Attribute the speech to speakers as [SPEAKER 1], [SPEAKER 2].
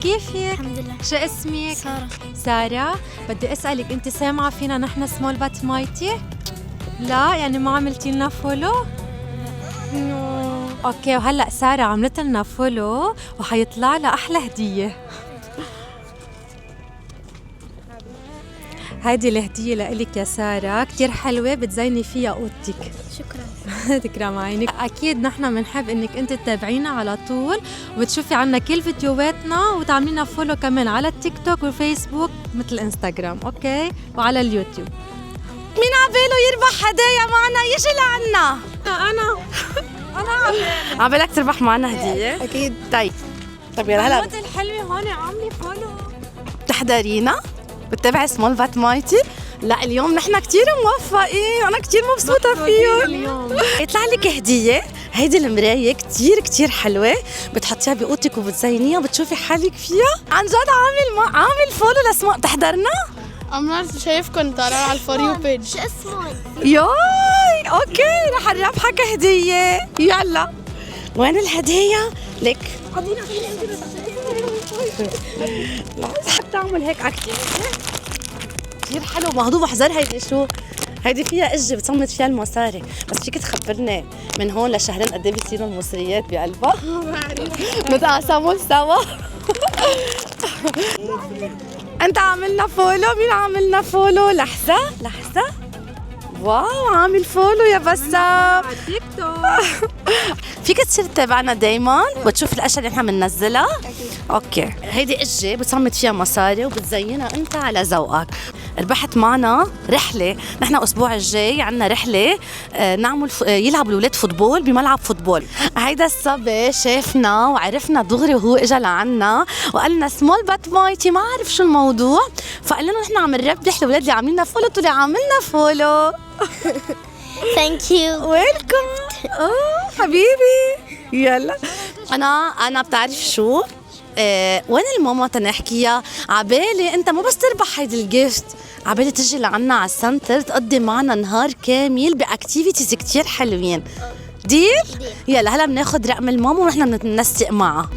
[SPEAKER 1] كيفك؟
[SPEAKER 2] الحمد لله.
[SPEAKER 1] شو اسمك؟
[SPEAKER 2] سارة.
[SPEAKER 1] سارة، بدي اسألك انت سامعة فينا نحن سمول بات مايتي؟ لا يعني ما عملتي لنا فولو؟ نو. اوكي، وهلا سارة عملت لنا فولو وحيطلع لها احلى هدية. هيدي الهدية لإلك يا سارة، كتير حلوة بتزيني فيها اوضتك.
[SPEAKER 2] شكرا.
[SPEAKER 1] تكرم عينك. اكيد نحن بنحب انك انت تتابعينا على طول وتشوفي عنا كل فيديوهاتنا وتعملينا فولو كمان على التيك توك والفيسبوك مثل انستغرام، اوكي، وعلى اليوتيوب.
[SPEAKER 3] مين عباله يربح هدايا معنا يجي لعنا؟
[SPEAKER 1] انا
[SPEAKER 3] عبالك تربح معنا هدية؟
[SPEAKER 2] أكيد.
[SPEAKER 3] طيب يلا هلا
[SPEAKER 1] المود الحلوة هون عاملة فولو.
[SPEAKER 3] بتحضرينا؟ بتتابعي سمول بات مايتي؟ لا اليوم نحن كتير موفقين، أنا كتير مبسوطة فيهم.
[SPEAKER 1] اليوم
[SPEAKER 3] يطلع لك هدية، هيدي المراية كتير حلوة، بتحطيها بأوضتك وبتزينيها وبتشوفي حالك فيها. عن جد عامل فولو لسماء، بتحضرنا؟
[SPEAKER 4] عمار شايفكم طالع على الفور يو بيج.
[SPEAKER 2] شو اسمه؟
[SPEAKER 3] ياي اوكي، رح نربحك هدية. يلا وين الهدية؟ لك لا حتى اعمل هيك اكتيفيتي كثير حلو مهضوم. احذر هيدي شو؟ هيدي فيها اجة بتصمت فيها المصاري، بس فيك تخبرني من هون لشهرين قد ايه بيصيروا المصريات بقلبها؟ نتقاسموا سوا. انت عاملنا فولو؟ مين عاملنا فولو؟ لحظة واو، عامل فولو يا بسام.
[SPEAKER 1] على التيك توك.
[SPEAKER 3] فيك تصير تتابعنا دايما وتشوف الاشياء اللي نحن بننزلها؟ اوكي، هيدي اجة بتصمت فيها مصاري وبتزينها انت على ذوقك. ربحت معنا رحلة، نحن الاسبوع الجاي عنا رحلة نعمل يلعبوا الاولاد فوتبول بملعب فوتبول. هيدا الصبي شافنا وعرفنا دغري وهو اجى لعنا وقال لنا سمول بات مايتي، ما عارف شو الموضوع، فقال لنا نحن عم نربح الاولاد اللي عاملين فولو. قلت له عملنا فولو.
[SPEAKER 2] ثانك يو.
[SPEAKER 3] ويلكم. حبيبي يلا. انا بتعرف شو وين الماما تنحكيها؟ عبالي انت مو بس تربح هيدي الجيفت، عبالي تجي لعنا على السنتر تقضي معنا نهار كامل باكتيفيتيز كتير حلوين. ديل؟ يلا هلا بناخد رقم الماما ونحن بننسق معها.